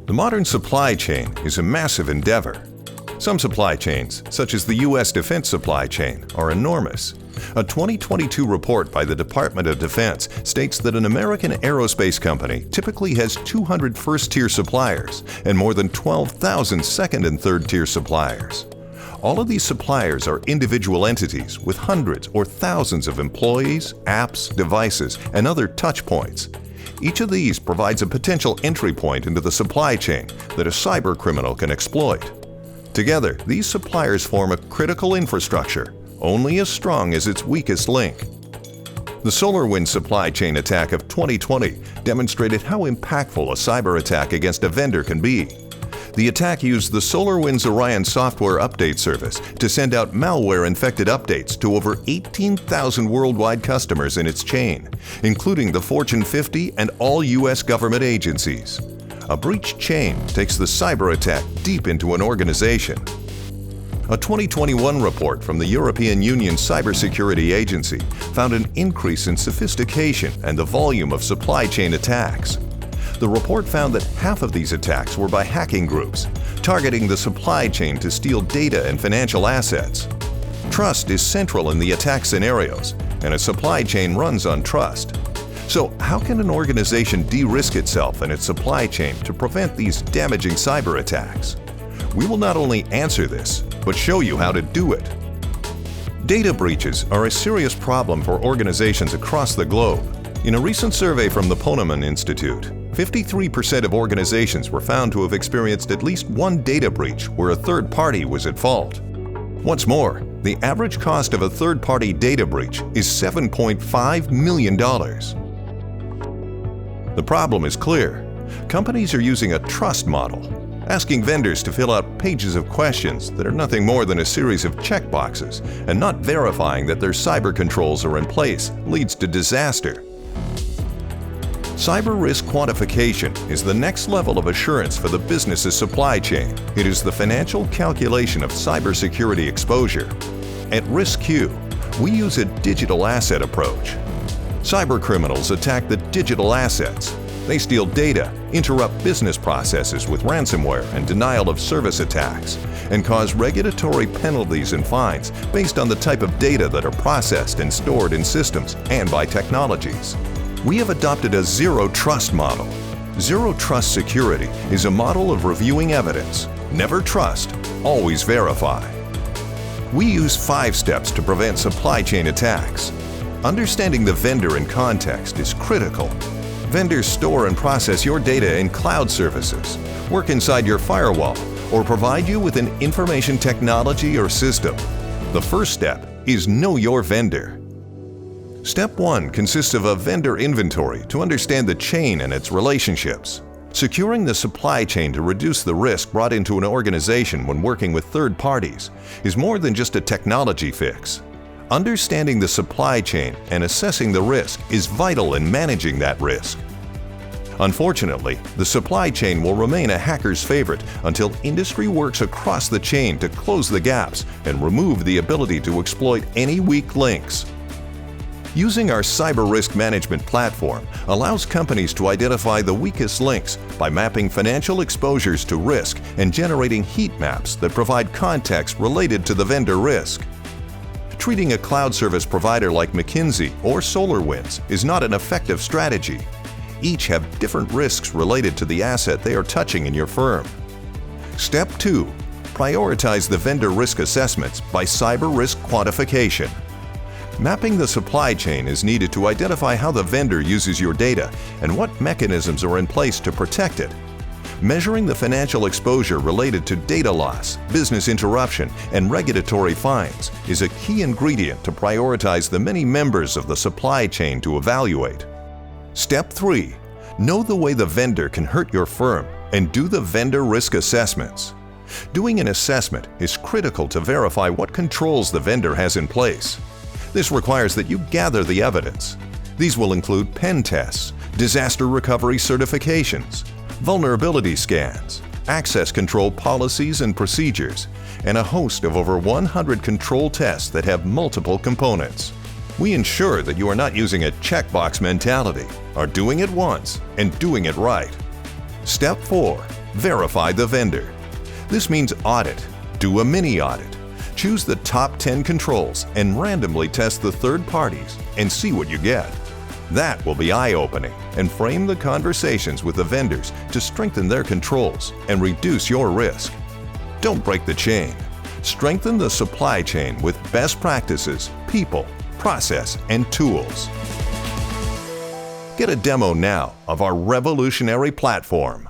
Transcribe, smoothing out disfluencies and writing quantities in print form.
The modern supply chain is a massive endeavor. Some supply chains, such as the U.S. defense supply chain, are enormous. A 2022 report by the Department of Defense states that an American aerospace company typically has 200 first-tier suppliers and more than 12,000 second- and third-tier suppliers. All of these suppliers are individual entities with hundreds or thousands of employees, apps, devices, and other touch points. Each of these provides a potential entry point into the supply chain that a cyber criminal can exploit. Together, these suppliers form a critical infrastructure, only as strong as its weakest link. The SolarWinds supply chain attack of 2020 demonstrated how impactful a cyber attack against a vendor can be. The attack used the SolarWinds Orion software update service to send out malware-infected updates to over 18,000 worldwide customers in its chain, including the Fortune 50 and all U.S. government agencies. A breached chain takes the cyber attack deep into an organization. A 2021 report from the European Union Cybersecurity Agency found an increase in sophistication and the volume of supply chain attacks. The report found that half of these attacks were by hacking groups, targeting the supply chain to steal data and financial assets. Trust is central in the attack scenarios, and a supply chain runs on trust. So, how can an organization de-risk itself and its supply chain to prevent these damaging cyber attacks? We will not only answer this, but show you how to do it. Data breaches are a serious problem for organizations across the globe. In a recent survey from the Ponemon Institute, 53% of organizations were found to have experienced at least one data breach where a third party was at fault. What's more, the average cost of a third-party data breach is $7.5 million. The problem is clear. Companies are using a trust model, asking vendors to fill out pages of questions that are nothing more than a series of checkboxes, and not verifying that their cyber controls are in place leads to disaster. Cyber risk quantification is the next level of assurance for the business's supply chain. It is the financial calculation of cybersecurity exposure. At RiskQ, we use a digital asset approach. Cyber criminals attack the digital assets. They steal data, interrupt business processes with ransomware and denial of service attacks, and cause regulatory penalties and fines based on the type of data that are processed and stored in systems and by technologies. We have adopted a zero-trust model. Zero-trust security is a model of reviewing evidence. Never trust, always verify. We use 5 steps to prevent supply chain attacks. Understanding the vendor in context is critical. Vendors store and process your data in cloud services, work inside your firewall, or provide you with an information technology or system. The first step is know your vendor. Step 1 consists of a vendor inventory to understand the chain and its relationships. Securing the supply chain to reduce the risk brought into an organization when working with third parties is more than just a technology fix. Understanding the supply chain and assessing the risk is vital in managing that risk. Unfortunately, the supply chain will remain a hacker's favorite until industry works across the chain to close the gaps and remove the ability to exploit any weak links. Using our cyber risk management platform allows companies to identify the weakest links by mapping financial exposures to risk and generating heat maps that provide context related to the vendor risk. Treating a cloud service provider like McKinsey or SolarWinds is not an effective strategy. Each have different risks related to the asset they are touching in your firm. Step 2. Prioritize the vendor risk assessments by cyber risk quantification. Mapping the supply chain is needed to identify how the vendor uses your data and what mechanisms are in place to protect it. Measuring the financial exposure related to data loss, business interruption, and regulatory fines is a key ingredient to prioritize the many members of the supply chain to evaluate. Step 3. Know the way the vendor can hurt your firm and do the vendor risk assessments. Doing an assessment is critical to verify what controls the vendor has in place. This requires that you gather the evidence. These will include pen tests, disaster recovery certifications, vulnerability scans, access control policies and procedures, and a host of over 100 control tests that have multiple components. We ensure that you are not using a checkbox mentality, are doing it once and doing it right. Step 4. Verify the vendor. This means audit. Do a mini audit. Choose the top 10 controls and randomly test the third parties and see what you get. That will be eye-opening and frame the conversations with the vendors to strengthen their controls and reduce your risk. Don't break the chain. Strengthen the supply chain with best practices, people, process, and tools. Get a demo now of our revolutionary platform.